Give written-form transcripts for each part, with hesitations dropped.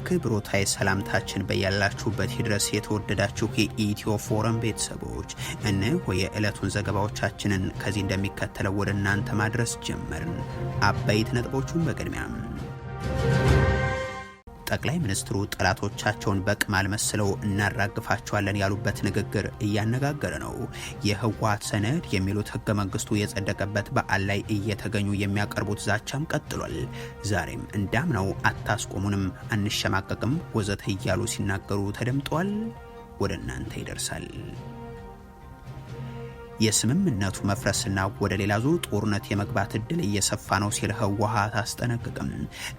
አክብሮታይ ሰላምታችን በያላችሁበት ይድረስ የተወደዳችሁ የኢትዮ ፎረም ቤተሰቦች እነሆ የዕለቱን ዘገባዎቻችንን ከዚህ እንደሚከተለው ወደ እናንተ ማድረስ ጀመርን። አበይት ነጥቦቹን በቅድሚያ ጠቅላይ ሚኒስትሩ ጠላቶቻቸውን በቅማል መስለው እናራግፋቸዋለን ያሉበት ንግግር እያነጋገረ ነው። የህወሓት ሰነድ የሚሉት ህገ መንግስቱ የጸደቀበት በዓል ላይ እየተገኙ የሚያቀርቡት ዛቻም ቀጥሏል። ዛሬም እንዳምነው አታስቆሙንም፣ አንሸማቀቅም ወዘተ እያሉ ሲናገሩ ተደምጧል። ወደ እናንተ ይደርሳል። የስምምነቱ መፍረስና ወደ ሌላ ዙር ጦርነት የመግባት እድል እየሰፋ ነው ሲል ህወሓት አስጠነቀቀም።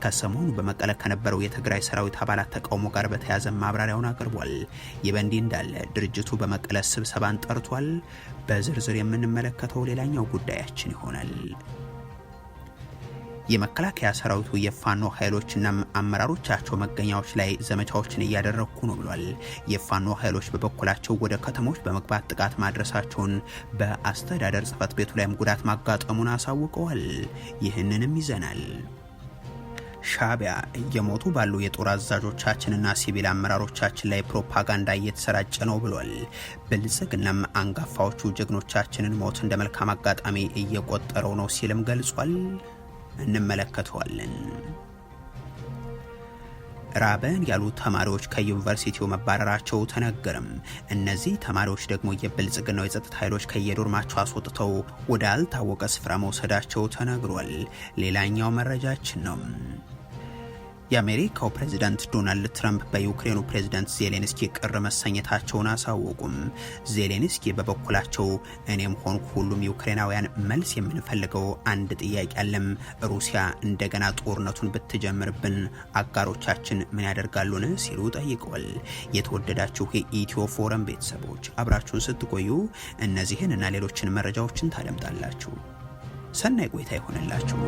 ከሰሞኑ በመቀለ ከነበረው የትግራይ ሰራዊት አባላት ተቃውሞ ጋር በተያያዘ ማብራሪያውን አቅርቧል። ይህ በእንዲህ እንዳለ ድርጅቱ በመቀለ ስብሰባን ጠርቷል። በዝርዝር የምንመለከተው ሌላኛው ጉዳያችን ይሆናል። የመከላከያ ሰራዊቱ የፋኖ ኃይሎችና አመራሮቻቸው መገኛዎች ላይ ዘመቻዎችን እያደረጉ ነው ብሏል። የፋኖ ኃይሎች በበኩላቸው ወደ ከተሞች በመግባት ጥቃት ማድረሳቸውን በአስተዳደር ጽሕፈት ቤቱ ላይም ጉዳት ማጋጠሙን አሳውቀዋል። ይህንንም ይዘናል። ሻዕቢያ እየሞቱ ባሉ የጦር አዛዦቻችንና ሲቪል አመራሮቻችን ላይ ፕሮፓጋንዳ እየተሰራጨ ነው ብሏል። ብልጽግናም አንጋፋዎቹ ጀግኖቻችንን ሞት እንደ መልካም አጋጣሚ እየቆጠረው ነው ሲልም ገልጿል። እንመለከተዋለን። ራበን ያሉ ተማሪዎች ከዩኒቨርሲቲው መባረራቸው ተነገረም። እነዚህ ተማሪዎች ደግሞ የብልጽግናው የጸጥታ ኃይሎች ከየዶርማቸው አስወጥተው ወደ አልታወቀ ስፍራ መውሰዳቸው ተነግሯል። ሌላኛው መረጃችን ነው። የአሜሪካው ፕሬዝዳንት ዶናልድ ትራምፕ በዩክሬኑ ፕሬዝዳንት ዜሌንስኪ ቅር መሰኘታቸውን አሳወቁም። ዜሌንስኪ በበኩላቸው እኔም ሆንኩ ሁሉም ዩክሬናውያን መልስ የምንፈልገው አንድ ጥያቄ አለም፣ ሩሲያ እንደገና ጦርነቱን ብትጀምርብን አጋሮቻችን ምን ያደርጋሉን ሲሉ ጠይቀዋል። የተወደዳችሁ የኢትዮ ፎረም ቤተሰቦች አብራችሁን ስትቆዩ እነዚህን እና ሌሎችን መረጃዎችን ታደምጣላችሁ። ሰናይ ቆይታ ይሆንላችሁ።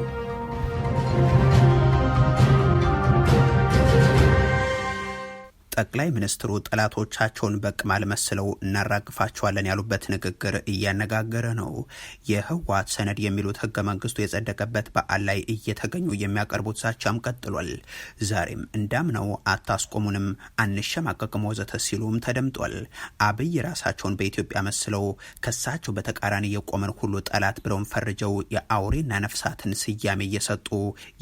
ጠቅላይ ሚኒስትሩ ጠላቶቻቸውን በቅማል መስለው እናራግፋቸዋለን ያሉበት ንግግር እያነጋገረ ነው። የህወሓት ሰነድ የሚሉት ህገ መንግስቱ የጸደቀበት በዓል ላይ እየተገኙ የሚያቀርቡት ዛቻም ቀጥሏል። ዛሬም እንዳምነው አታስቆሙንም፣ አንሸማቀቅም ወዘተ ሲሉም ተደምጧል። አብይ ራሳቸውን በኢትዮጵያ መስለው ከሳቸው በተቃራኒ የቆመን ሁሉ ጠላት ብለውም ፈርጀው የአውሬና ነፍሳትን ስያሜ እየሰጡ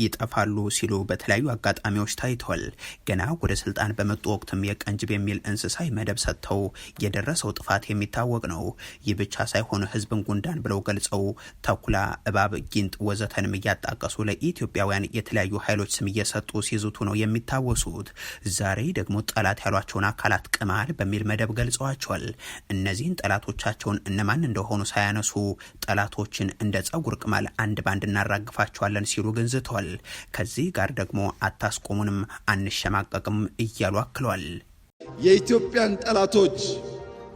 ይጠፋሉ ሲሉ በተለያዩ አጋጣሚዎች ታይተዋል። ገና ወደ ስልጣን በመጡ የቀንጅብ የሚል እንስሳይ መደብ ሰጥተው የደረሰው ጥፋት የሚታወቅ ነው። ይህ ብቻ ሳይሆን ህዝብን ጉንዳን ብለው ገልጸው ተኩላ፣ እባብ፣ ጊንጥ ወዘተንም እያጣቀሱ ለኢትዮጵያውያን የተለያዩ ኃይሎች ስም እየሰጡ ሲዙቱ ነው የሚታወሱት። ዛሬ ደግሞ ጠላት ያሏቸውን አካላት ቅማል በሚል መደብ ገልጸዋቸዋል። እነዚህን ጠላቶቻቸውን እነማን እንደሆኑ ሳያነሱ ጠላቶችን እንደ ጸጉር ቅማል አንድ ባንድ እናራግፋቸዋለን ሲሉ ገንዝተዋል። ከዚህ ጋር ደግሞ አታስቆሙንም፣ አንሸማቀቅም እያሉ አክለዋል። የኢትዮጵያን ጠላቶች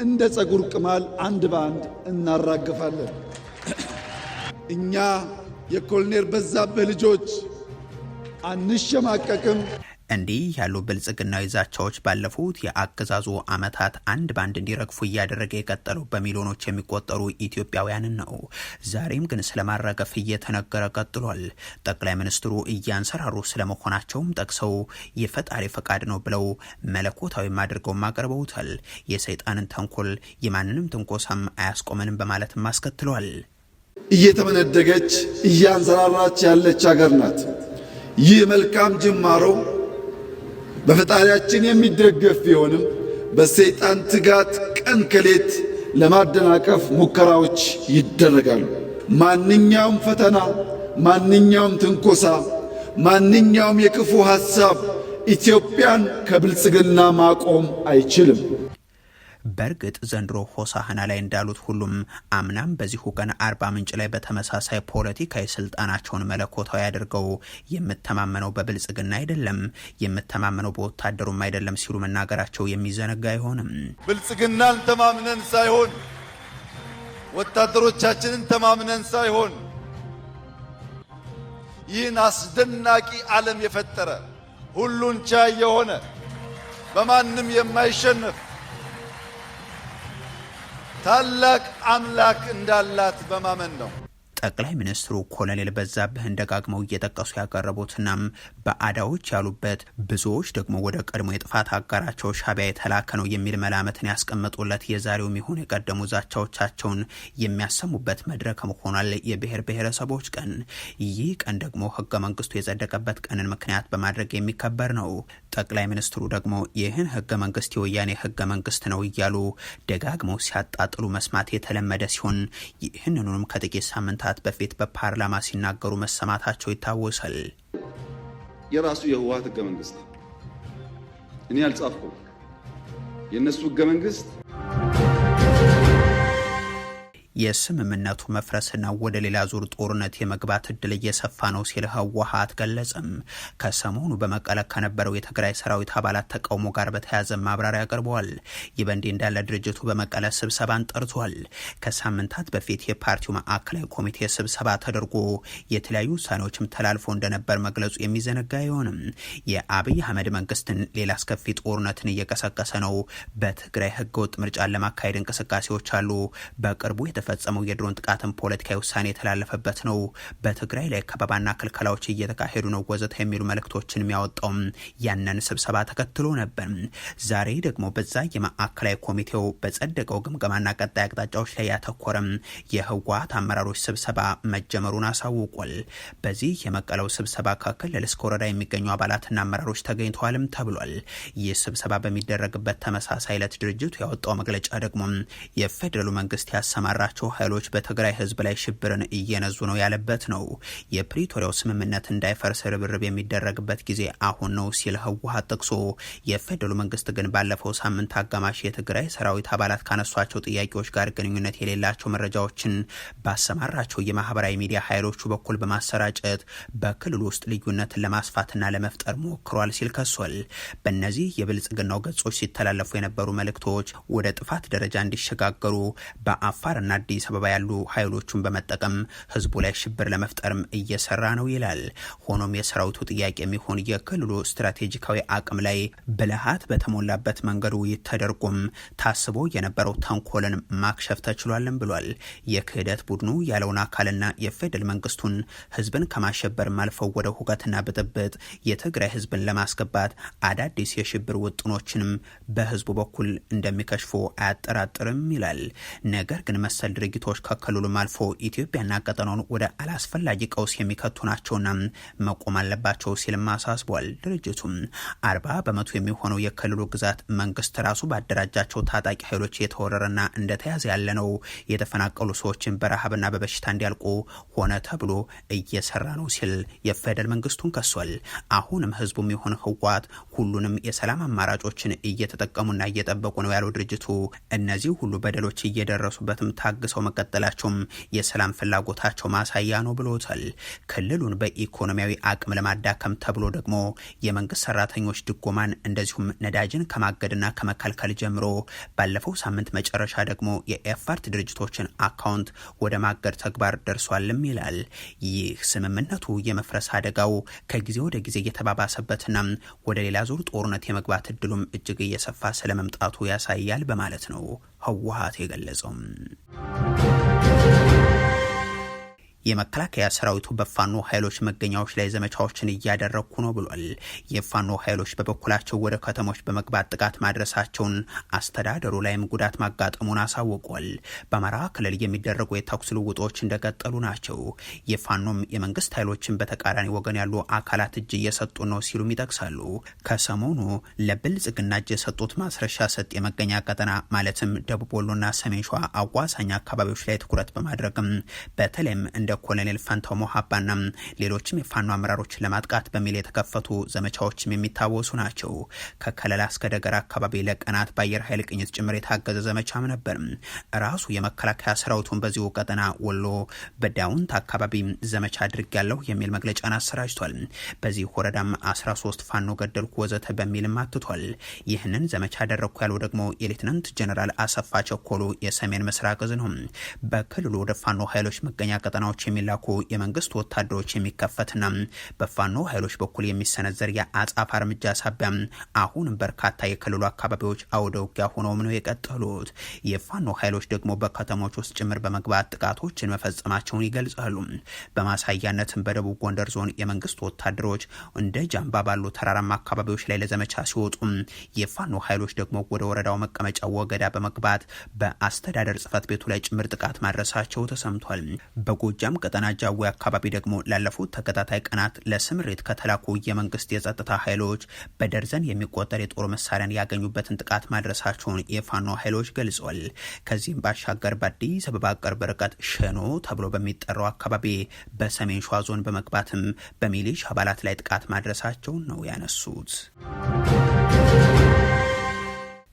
እንደ ጸጉር ቅማል አንድ ባንድ እናራግፋለን። እኛ የኮሎኔል በዛብህ ልጆች አንሸማቀቅም። እንዲህ ያሉ ብልጽግናዊ ዛቻዎች ባለፉት የአገዛዙ ዓመታት አንድ ባንድ እንዲረግፉ እያደረገ የቀጠለው በሚሊዮኖች የሚቆጠሩ ኢትዮጵያውያንን ነው። ዛሬም ግን ስለማረገፍ እየተነገረ ቀጥሏል። ጠቅላይ ሚኒስትሩ እያንሰራሩ ስለመሆናቸውም ጠቅሰው የፈጣሪ ፈቃድ ነው ብለው መለኮታዊም አድርገውም አቅርበውታል። የሰይጣንን ተንኮል የማንንም ትንኮሳም አያስቆመንም በማለትም አስከትሏል። እየተመነደገች እያንሰራራች ያለች ሀገር ናት። ይህ መልካም ጅማሮ በፈጣሪያችን የሚደገፍ ቢሆንም በሰይጣን ትጋት ቀን ከሌት ለማደናቀፍ ሙከራዎች ይደረጋሉ። ማንኛውም ፈተና፣ ማንኛውም ትንኮሳ፣ ማንኛውም የክፉ ሐሳብ ኢትዮጵያን ከብልጽግና ማቆም አይችልም። በእርግጥ ዘንድሮ ሆሳህና ላይ እንዳሉት ሁሉም አምናም በዚሁ ቀን አርባ ምንጭ ላይ በተመሳሳይ ፖለቲካዊ ስልጣናቸውን መለኮታዊ አድርገው የምተማመነው በብልጽግና አይደለም፣ የምተማመነው በወታደሩም አይደለም ሲሉ መናገራቸው የሚዘነጋ አይሆንም። ብልጽግናን ተማምነን ሳይሆን ወታደሮቻችንን ተማምነን ሳይሆን ይህን አስደናቂ ዓለም የፈጠረ ሁሉን ቻይ የሆነ በማንም የማይሸነፍ ታላቅ አምላክ እንዳላት በማመን ነው። ጠቅላይ ሚኒስትሩ ኮሎኔል በዛብህን ደጋግመው እየጠቀሱ ያቀረቡትና በአዳዎች ያሉበት ብዙዎች ደግሞ ወደ ቀድሞ የጥፋት አጋራቸው ሻዕቢያ የተላከ ነው የሚል መላመትን ያስቀመጡለት የዛሬውም ይሁን የቀደሙ ዛቻዎቻቸውን የሚያሰሙበት መድረክ ሆኗል የብሔር ብሔረሰቦች ቀን። ይህ ቀን ደግሞ ህገ መንግስቱ የጸደቀበት ቀንን ምክንያት በማድረግ የሚከበር ነው። ጠቅላይ ሚኒስትሩ ደግሞ ይህን ህገ መንግስት የወያኔ ህገ መንግስት ነው እያሉ ደጋግመው ሲያጣጥሉ መስማት የተለመደ ሲሆን ይህንኑም ከጥቂት ሳምንታት በፊት በፓርላማ ሲናገሩ መሰማታቸው ይታወሳል። የራሱ የህወሓት ህገ መንግስት እኔ አልጻፍኩም። የነሱ ህገ መንግስት የስምምነቱ መፍረስና ወደ ሌላ ዙር ጦርነት የመግባት እድል እየሰፋ ነው ሲል ህወሓት ገለጸም። ከሰሞኑ በመቀለ ከነበረው የትግራይ ሰራዊት አባላት ተቃውሞ ጋር በተያያዘ ማብራሪያ አቅርበዋል። ይህ በእንዲህ እንዳለ ድርጅቱ በመቀለ ስብሰባን ጠርቷል። ከሳምንታት በፊት የፓርቲው ማዕከላዊ ኮሚቴ ስብሰባ ተደርጎ የተለያዩ ውሳኔዎችም ተላልፎ እንደነበር መግለጹ የሚዘነጋ አይሆንም። የአብይ አህመድ መንግስትን ሌላ አስከፊ ጦርነትን እየቀሰቀሰ ነው። በትግራይ ህገወጥ ምርጫን ለማካሄድ እንቅስቃሴዎች አሉ። በቅርቡ የተፈጸመው የድሮን ጥቃትን ፖለቲካዊ ውሳኔ የተላለፈበት ነው። በትግራይ ላይ ከበባና ክልከላዎች እየተካሄዱ ነው ወዘተ የሚሉ መልእክቶችን የሚያወጣው ያንን ስብሰባ ተከትሎ ነበር። ዛሬ ደግሞ በዛ የማዕከላዊ ኮሚቴው በጸደቀው ግምገማና ቀጣይ አቅጣጫዎች ላይ ያተኮረም የህወሓት አመራሮች ስብሰባ መጀመሩን አሳውቋል። በዚህ የመቀለው ስብሰባ ከክልል እስከ ወረዳ የሚገኙ አባላትና አመራሮች ተገኝተዋልም ተብሏል። ይህ ስብሰባ በሚደረግበት ተመሳሳይ ዕለት ድርጅቱ ያወጣው መግለጫ ደግሞ የፌዴራሉ መንግስት ያሰማራቸው ኃይሎች በትግራይ ህዝብ ላይ ሽብርን እየነዙ ነው ያለበት ነው። የፕሪቶሪያው ስምምነት እንዳይፈርስ ርብርብ የሚደረግበት ጊዜ አሁን ነው ሲል ህወሓት ጠቅሶ የፌዴራሉ መንግስት ግን ባለፈው ሳምንት አጋማሽ የትግራይ ሰራዊት አባላት ካነሷቸው ጥያቄዎች ጋር ግንኙነት የሌላቸው መረጃዎችን ባሰማራቸው የማህበራዊ ሚዲያ ኃይሎቹ በኩል በማሰራጨት በክልሉ ውስጥ ልዩነትን ለማስፋትና ለመፍጠር ሞክሯል ሲል ከሷል። በእነዚህ የብልጽግናው ገጾች ሲተላለፉ የነበሩ መልእክቶች ወደ ጥፋት ደረጃ እንዲሸጋገሩ በአፋርና አዲስ አበባ ያሉ ኃይሎቹን በመጠቀም ህዝቡ ላይ ሽብር ለመፍጠርም እየሰራ ነው ይላል። ሆኖም የሰራዊቱ ጥያቄ የሚሆን የክልሉ ስትራቴጂካዊ አቅም ላይ ብልሃት በተሞላበት መንገዱ ተደርጎም ታስቦ የነበረው ተንኮልን ማክሸፍ ተችሏልም ብሏል። የክህደት ቡድኑ ያለውን አካልና የፌደራል መንግስቱን ህዝብን ከማሸበር ማልፈው ወደ ሁከትና ብጥብጥ የትግራይ ህዝብን ለማስገባት አዳዲስ የሽብር ውጥኖችንም በህዝቡ በኩል እንደሚከሽፉ አያጠራጥርም ይላል። ነገር ግን መሰል ድርጊቶች ከክልሉም አልፎ ኢትዮጵያና ቀጠናውን ወደ አላስፈላጊ ቀውስ የሚከቱ ናቸውና መቆም አለባቸው ሲልም አሳስቧል። ድርጅቱም 40% የሚሆነው የክልሉ ግዛት መንግስት ራሱ ባደራጃቸው ታጣቂ ኃይሎች የተወረረና እንደተያዘ ያለ ነው። የተፈናቀሉ ሰዎችን በረሃብና በበሽታ እንዲያልቁ ሆነ ተብሎ እየሰራ ነው ሲል የፌደራል መንግስቱን ከሷል። አሁንም ህዝቡም የሆነ ህወሓት ሁሉንም የሰላም አማራጮችን እየተጠቀሙና እየጠበቁ ነው ያለው ድርጅቱ እነዚህ ሁሉ በደሎች እየደረሱበትም ታግሰው መቀጠላቸውም የሰላም ፍላጎታቸው ማሳያ ነው ብሎታል። ክልሉን በኢኮኖሚያዊ አቅም ለማዳከም ተብሎ ደግሞ የመንግስት ሰራተኞች ድጎማን እንደዚሁም ነዳጅን ከማገድና ከመከልከል ጀምሮ ባለፈው ሳምንት መጨረሻ ደግሞ የኤፈርት ድርጅቶችን አካውንት ወደ ማገድ ተግባር ደርሷልም ይላል። ይህ ስምምነቱ የመፍረስ አደጋው ከጊዜ ወደ ጊዜ እየተባባሰበትና ወደ ሌላ ዙር ጦርነት የመግባት እድሉም እጅግ እየሰፋ ስለመምጣቱ ያሳያል በማለት ነው ህወሓት የገለጸው። የመከላከያ ሰራዊቱ በፋኖ ኃይሎች መገኛዎች ላይ ዘመቻዎችን እያደረኩ ነው ብሏል። የፋኖ ኃይሎች በበኩላቸው ወደ ከተሞች በመግባት ጥቃት ማድረሳቸውን አስተዳደሩ ላይም ጉዳት ማጋጠሙን አሳውቋል። በአማራ ክልል የሚደረጉ የተኩስ ልውጦች እንደቀጠሉ ናቸው። የፋኖም የመንግስት ኃይሎችን በተቃራኒ ወገን ያሉ አካላት እጅ እየሰጡ ነው ሲሉም ይጠቅሳሉ። ከሰሞኑ ለብልጽግና እጅ የሰጡት ማስረሻ ሰጥ የመገኛ ቀጠና ማለትም ደቡብ ወሎና ሰሜን ሸዋ አዋሳኝ አካባቢዎች ላይ ትኩረት በማድረግም በተለይም እንደ ኮሎኔል ፋንታው ሞሃባና ሌሎችም የፋኖ አመራሮችን ለማጥቃት በሚል የተከፈቱ ዘመቻዎችም የሚታወሱ ናቸው። ከከለላ እስከ ደገር አካባቢ ለቀናት በአየር ኃይል ቅኝት ጭምር የታገዘ ዘመቻም ነበር። ራሱ የመከላከያ ሰራዊቱን በዚሁ ቀጠና ወሎ በዳውንት አካባቢ ዘመቻ አድርጌያለሁ የሚል መግለጫን አሰራጅቷል። በዚህ ወረዳም 13 ፋኖ ገደልኩ ወዘተ በሚልም አትቷል። ይህንን ዘመቻ አደረኩ ያለው ደግሞ የሌትናንት ጀነራል አሰፋ ቸኮሉ የሰሜን ምስራቅ እዝ ነው። በክልሉ ወደ ፋኖ ኃይሎች መገኛ ቀጠናዎች ከተሞች የሚላኩ የመንግስት ወታደሮች የሚከፈትና በፋኖ ኃይሎች በኩል የሚሰነዘር የአጻፋ እርምጃ ሳቢያ አሁንም በርካታ የክልሉ አካባቢዎች አውደ ውጊያ ሆነው ነው የቀጠሉት። የፋኖ ኃይሎች ደግሞ በከተሞች ውስጥ ጭምር በመግባት ጥቃቶችን መፈጸማቸውን ይገልጻሉ። በማሳያነትም በደቡብ ጎንደር ዞን የመንግስት ወታደሮች እንደ ጃምባ ባሉ ተራራማ አካባቢዎች ላይ ለዘመቻ ሲወጡ የፋኖ ኃይሎች ደግሞ ወደ ወረዳው መቀመጫ ወገዳ በመግባት በአስተዳደር ጽፈት ቤቱ ላይ ጭምር ጥቃት ማድረሳቸው ተሰምቷል። በጎጃም ቀጠና ጃዊ አካባቢ ደግሞ ላለፉት ተከታታይ ቀናት ለስምሪት ከተላኩ የመንግስት የጸጥታ ኃይሎች በደርዘን የሚቆጠር የጦር መሳሪያን ያገኙበትን ጥቃት ማድረሳቸውን የፋኖ ኃይሎች ገልጿል። ከዚህም ባሻገር በአዲስ አበባ ቅርብ ርቀት ሸኖ ተብሎ በሚጠራው አካባቢ በሰሜን ሸዋ ዞን በመግባትም በሚሊሻ አባላት ላይ ጥቃት ማድረሳቸውን ነው ያነሱት።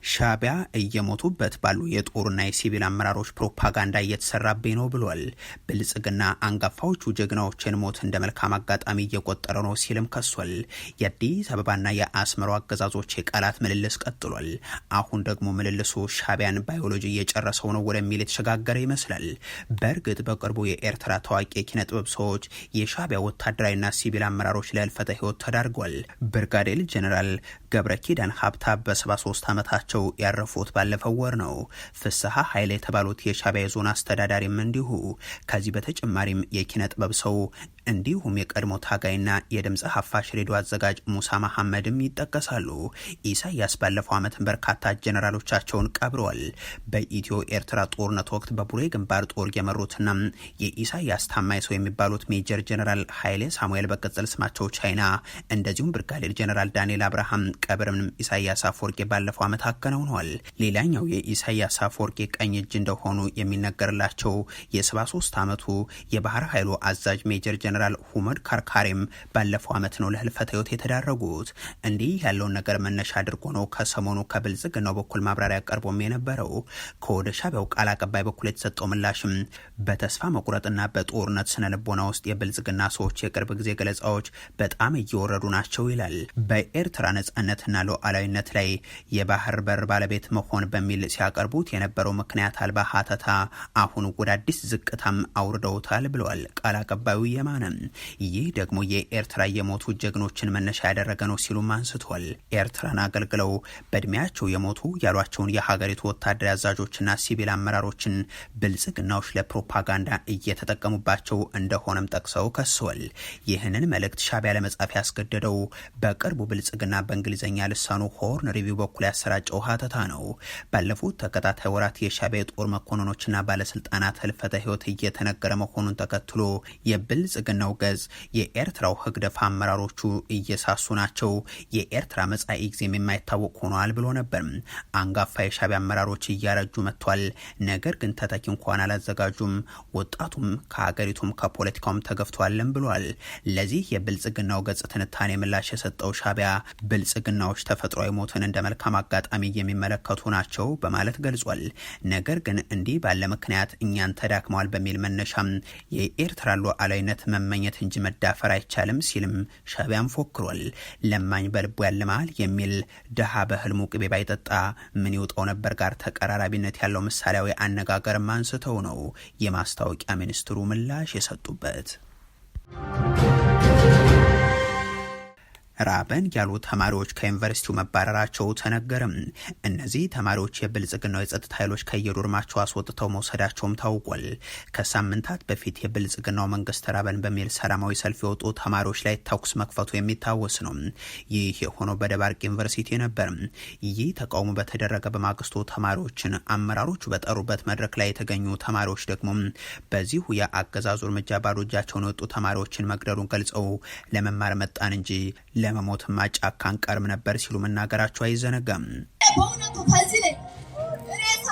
ሻቢያ እየሞቱበት ባሉ የጦርና የሲቪል አመራሮች ፕሮፓጋንዳ እየተሰራብኝ ነው ብሏል። ብልጽግና አንጋፋዎቹ ጀግናዎችን ሞት እንደ መልካም አጋጣሚ እየቆጠረ ነው ሲልም ከሷል። የአዲስ አበባና የአስመራው አገዛዞች የቃላት ምልልስ ቀጥሏል። አሁን ደግሞ ምልልሱ ሻቢያን ባዮሎጂ እየጨረሰው ነው ወደሚል የተሸጋገረ ይመስላል። በእርግጥ በቅርቡ የኤርትራ ታዋቂ የኪነ ጥበብ ሰዎች የሻቢያ ወታደራዊና ሲቪል አመራሮች ለህልፈተ ህይወት ተዳርጓል። ብርጋዴር ጀነራል ገብረ ኪዳን ሀብታብ በ73 ዓመታቸው ያረፉት ባለፈው ወር ነው። ፍስሐ ኃይለ የተባሉት የሻቢያ ዞን አስተዳዳሪም እንዲሁ። ከዚህ በተጨማሪም የኪነ ጥበብ ሰው እንዲሁም የቀድሞ ታጋይና የድምጽ ሀፋሽ ሬዲዮ አዘጋጅ ሙሳ መሐመድም ይጠቀሳሉ። ኢሳያስ ባለፈው ዓመት በርካታ ጀነራሎቻቸውን ቀብረዋል። በኢትዮ ኤርትራ ጦርነት ወቅት በቡሬ ግንባር ጦር የመሩትና የኢሳያስ ታማኝ ሰው የሚባሉት ሜጀር ጀነራል ኃይሌ ሳሙኤል በቅጽል ስማቸው ቻይና፣ እንደዚሁም ብርጋዴር ጀነራል ዳንኤል አብርሃም ቀብርም ኢሳያስ አፈወርቂ ባለፈው ዓመት አከናውነዋል። ሌላኛው የኢሳያስ አፈወርቂ ቀኝ እጅ እንደሆኑ የሚነገርላቸው የ73 ዓመቱ የባህር ኃይሉ አዛዥ ሜጀር ጀነራል ሁመድ ካርካሪም ባለፈው ዓመት ነው ለህልፈተ ህይወት የተዳረጉት። እንዲህ ያለውን ነገር መነሻ አድርጎ ነው ከሰሞኑ ከብልጽግናው በኩል ማብራሪያ ቀርቦም የነበረው። ከወደ ሻቢያው ቃል አቀባይ በኩል የተሰጠው ምላሽም በተስፋ መቁረጥና በጦርነት ስነ ልቦና ውስጥ የብልጽግና ሰዎች የቅርብ ጊዜ ገለጻዎች በጣም እየወረዱ ናቸው ይላል። በኤርትራ ነጻነትና ሉዓላዊነት ላይ የባህር በር ባለቤት መሆን በሚል ሲያቀርቡት የነበረው ምክንያት አልባ ሀተታ አሁን ወደ አዲስ ዝቅታም አውርደውታል ብለዋል ቃል አቀባዩ የማነ። ይህ ደግሞ የኤርትራ የሞቱ ጀግኖችን መነሻ ያደረገ ነው ሲሉም አንስቷል። ኤርትራን አገልግለው በእድሜያቸው የሞቱ ያሏቸውን የሀገሪቱ ወታደራዊ አዛዦችና ሲቪል አመራሮችን ብልጽግናዎች ለፕሮፓጋንዳ እየተጠቀሙባቸው እንደሆነም ጠቅሰው ከሰዋል። ይህንን መልእክት ሻቢያ ለመጻፍ ያስገደደው በቅርቡ ብልጽግና በእንግሊዝኛ ልሳኑ ሆርን ሪቪው በኩል ያሰራጨው ሀተታ ነው። ባለፉት ተከታታይ ወራት የሻቢያ የጦር መኮንኖችና ባለስልጣናት ህልፈተ ህይወት እየተነገረ መሆኑን ተከትሎ የብልጽግናው ገጽ የኤርትራው ህግደፍ አመራሮቹ እየሳሱ ናቸው፣ የኤርትራ መጻኢ ጊዜም የማይታወቅ ሆኗል ብሎ ነበር። አንጋፋ የሻቢያ አመራሮች እያረጁ መጥቷል፣ ነገር ግን ተተኪ እንኳን አላዘጋጁም፣ ወጣቱም ከሀገሪቱም ከፖለቲካውም ተገፍቷልም ብሏል። ለዚህ የብልጽግናው ገጽ ትንታኔ ምላሽ የሰጠው ሻቢያ ብልጽግናዎች ተፈጥሯዊ ሞትን እንደ መልካም አጋጣሚ የሚመለከቱ ናቸው በማለት ገልጿል። ነገር ግን እንዲህ ባለ ምክንያት እኛን ተዳክመዋል በሚል መነሻም የኤርትራ ሉዓላዊነት መመኘት እንጂ መዳፈር አይቻልም ሲልም ሻቢያም ፎክሯል። ለማኝ በልቡ ያልማል የሚል ድሃ በህልሙ ቅቤ ባይጠጣ ምን ይውጣው ነበር ጋር ተቀራራቢነት ያለው ምሳሌያዊ አነጋገርም አንስተው ነው የማስታወቂያ ሚኒስትሩ ምላሽ የሰጡበት። ራበን ያሉ ተማሪዎች ከዩኒቨርሲቲው መባረራቸው ተነገረም። እነዚህ ተማሪዎች የብልጽግናው የጸጥታ ኃይሎች ከየዶርማቸው አስወጥተው መውሰዳቸውም ታውቋል። ከሳምንታት በፊት የብልጽግናው መንግስት ራበን በሚል ሰላማዊ ሰልፍ የወጡ ተማሪዎች ላይ ተኩስ መክፈቱ የሚታወስ ነው። ይህ የሆነው በደባርቅ ዩኒቨርሲቲ ነበር። ይህ ተቃውሞ በተደረገ በማግስቱ ተማሪዎችን አመራሮቹ በጠሩበት መድረክ ላይ የተገኙ ተማሪዎች ደግሞ በዚሁ የአገዛዙ እርምጃ ባዶ እጃቸውን የወጡ ተማሪዎችን መግደሉን ገልጸው ለመማር መጣን እንጂ ለመሞትማ ጫካ አንቀርም ነበር ሲሉ መናገራቸው አይዘነጋም። በእውነቱ ከዚህ ላይ ሬሳ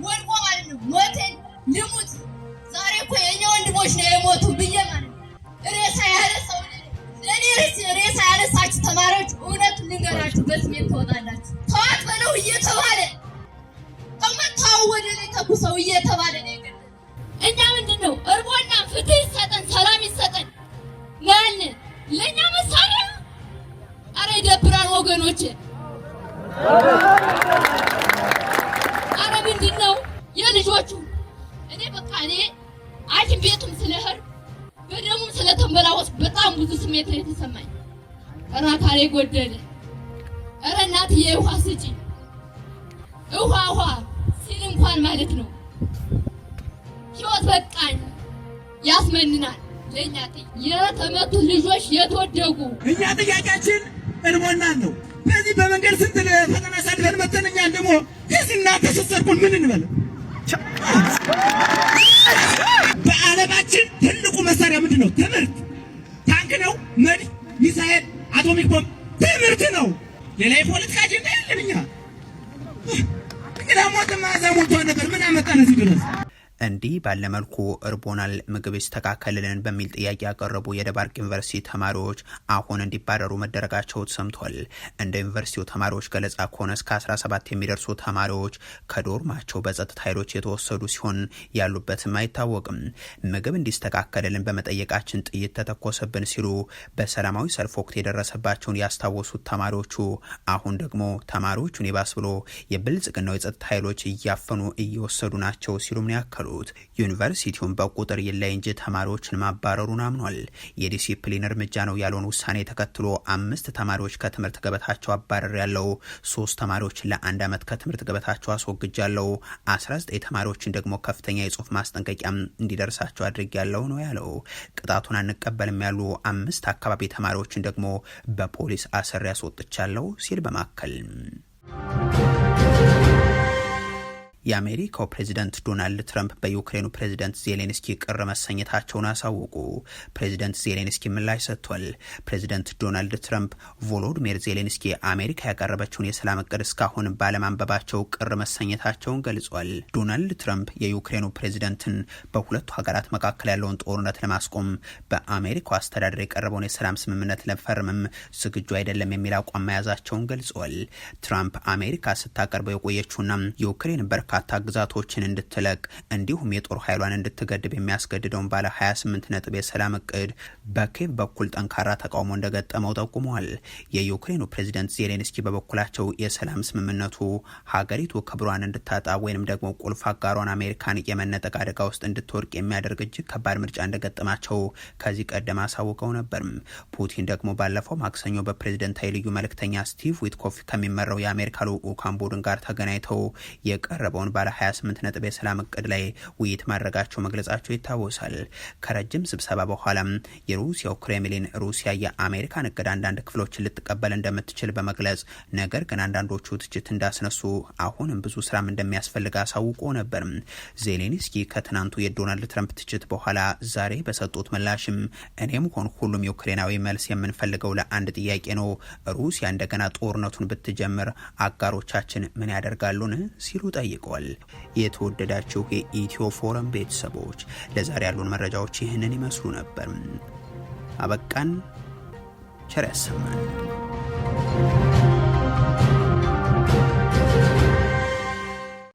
ወድቆ ማለት ነው ሞቴን ልሙት ዛሬ እኮ የኛ ወንድሞች ነው የሞቱ ብዬ ማለት ሬሳ ያነሳው ለኔ ሬሳ ያነሳችሁ ተማሪዎች እውነቱ ልንገራችሁ በስሜት ትወጣላችሁ። ተዋት በለው እየተባለ ተመታው ወደ ላይ ተኩሰው እየተባለ ነው የገለ እኛ ምንድነው እርቦና ፍትህ ይሰጠን ሰላም ይሰጠን ማን ለኛ መሳሪያ አረ ይደብራል ወገኖች። አረ ምንድነው የልጆቹ እኔ በቃ እኔ ሐኪም ቤቱም ስለሄድኩ ስሜት ነው የተሰማኝ። ኧረ አካሌ ጎደለ። ኧረ እናትዬ ውሃ ስጪ፣ ውሃ ሲል እንኳን ማለት ነው ሕይወት በቃኝ ያስመንናል። ለኛ የተመቱ ልጆች የተወደጉ እኛ ጥያቄያችን እንሞናን ነው። በዚህ በመንገድ ስንት ፈተና ሳልፈን መተንኛ ደግሞ ከዚህና ተሰሰርኩን ምን እንበል? በዓለማችን ትልቁ መሳሪያ ምንድን ነው? ትምህርት። ታንክ ነው፣ መድፍ፣ ሚሳኤል፣ አቶሚክ ቦምብ ትምህርት ነው። ሌላ የፖለቲካ አጀንዳ የለንኛ። እንግዳ ሞት ማዛ ሞልቶ ነበር። ምን አመጣን እዚህ ድረስ? እንዲህ ባለመልኩ እርቦናል ምግብ ይስተካከልልን በሚል ጥያቄ ያቀረቡ የደባርቅ ዩኒቨርሲቲ ተማሪዎች አሁን እንዲባረሩ መደረጋቸው ተሰምቷል። እንደ ዩኒቨርሲቲው ተማሪዎች ገለጻ ከሆነ እስከ 17 የሚደርሱ ተማሪዎች ከዶርማቸው በጸጥታ ኃይሎች የተወሰዱ ሲሆን ያሉበትም አይታወቅም። ምግብ እንዲስተካከልልን በመጠየቃችን ጥይት ተተኮሰብን ሲሉ በሰላማዊ ሰልፍ ወቅት የደረሰባቸውን ያስታወሱት ተማሪዎቹ አሁን ደግሞ ተማሪዎቹን ይባስ ብሎ የብልጽግናው የጸጥታ ኃይሎች እያፈኑ እየወሰዱ ናቸው ሲሉም ያከሉ። ዩኒቨርሲቲውን በቁጥር ይለይ እንጂ ተማሪዎችን ማባረሩን አምኗል። የዲሲፕሊን እርምጃ ነው ያለውን ውሳኔ ተከትሎ 5 ተማሪዎች ከትምህርት ገበታቸው አባረር ያለው፣ 3 ተማሪዎችን ለ1 ዓመት ከትምህርት ገበታቸው አስወግጃለሁ፣ 19 ተማሪዎችን ደግሞ ከፍተኛ የጽሁፍ ማስጠንቀቂያ እንዲደርሳቸው አድርጌያለሁ ነው ያለው። ቅጣቱን አንቀበልም ያሉ 5 አካባቢ ተማሪዎችን ደግሞ በፖሊስ አስሬ ያስወጥቻለሁ ሲል በማከል የአሜሪካው ፕሬዚደንት ዶናልድ ትራምፕ በዩክሬኑ ፕሬዚደንት ዜሌንስኪ ቅር መሰኘታቸውን አሳወቁ። ፕሬዚደንት ዜሌንስኪ ምላሽ ሰጥቷል። ፕሬዚደንት ዶናልድ ትራምፕ ቮሎዲሚር ዜሌንስኪ አሜሪካ ያቀረበችውን የሰላም እቅድ እስካሁን ባለማንበባቸው ቅር መሰኘታቸውን ገልጿል። ዶናልድ ትራምፕ የዩክሬኑ ፕሬዚደንትን በሁለቱ ሀገራት መካከል ያለውን ጦርነት ለማስቆም በአሜሪካው አስተዳደር የቀረበውን የሰላም ስምምነት ለመፈረምም ዝግጁ አይደለም የሚል አቋም መያዛቸውን ገልጿል። ትራምፕ አሜሪካ ስታቀርበው የቆየችውና ዩክሬን በርካታ ግዛቶችን እንድትለቅ እንዲሁም የጦር ኃይሏን እንድትገድብ የሚያስገድደውን ባለ 28 ነጥብ የሰላም እቅድ በኬቭ በኩል ጠንካራ ተቃውሞ እንደገጠመው ጠቁመዋል። የዩክሬኑ ፕሬዚደንት ዜሌንስኪ በበኩላቸው የሰላም ስምምነቱ ሀገሪቱ ክብሯን እንድታጣ ወይንም ደግሞ ቁልፍ አጋሯን አሜሪካን የመነጠቅ አደጋ ውስጥ እንድትወርቅ የሚያደርግ እጅግ ከባድ ምርጫ እንደገጠማቸው ከዚህ ቀደም አሳውቀው ነበር። ፑቲን ደግሞ ባለፈው ማክሰኞ በፕሬዚደንታዊ ልዩ መልእክተኛ ስቲቭ ዊትኮፍ ከሚመራው የአሜሪካ ልዑካን ቡድን ጋር ተገናኝተው የቀረበውን ባለ 28 ነጥብ የሰላም እቅድ ላይ ውይይት ማድረጋቸው መግለጻቸው ይታወሳል። ከረጅም ስብሰባ በኋላም የሩሲያው ክሬምሊን ሩሲያ የአሜሪካን እቅድ አንዳንድ ክፍሎችን ልትቀበል እንደምትችል በመግለጽ ነገር ግን አንዳንዶቹ ትችት እንዳስነሱ አሁንም ብዙ ስራም እንደሚያስፈልግ አሳውቆ ነበር። ዜሌንስኪ ከትናንቱ የዶናልድ ትራምፕ ትችት በኋላ ዛሬ በሰጡት ምላሽም እኔም ሆን ሁሉም ዩክሬናዊ መልስ የምንፈልገው ለአንድ ጥያቄ ነው፣ ሩሲያ እንደገና ጦርነቱን ብትጀምር አጋሮቻችን ምን ያደርጋሉን ሲሉ ጠይቀዋል። የተወደዳችሁ የኢትዮ ፎረም ቤተሰቦች ለዛሬ ያሉን መረጃዎች ይህንን ይመስሉ ነበር። አበቃን። ቸር ያሰማን።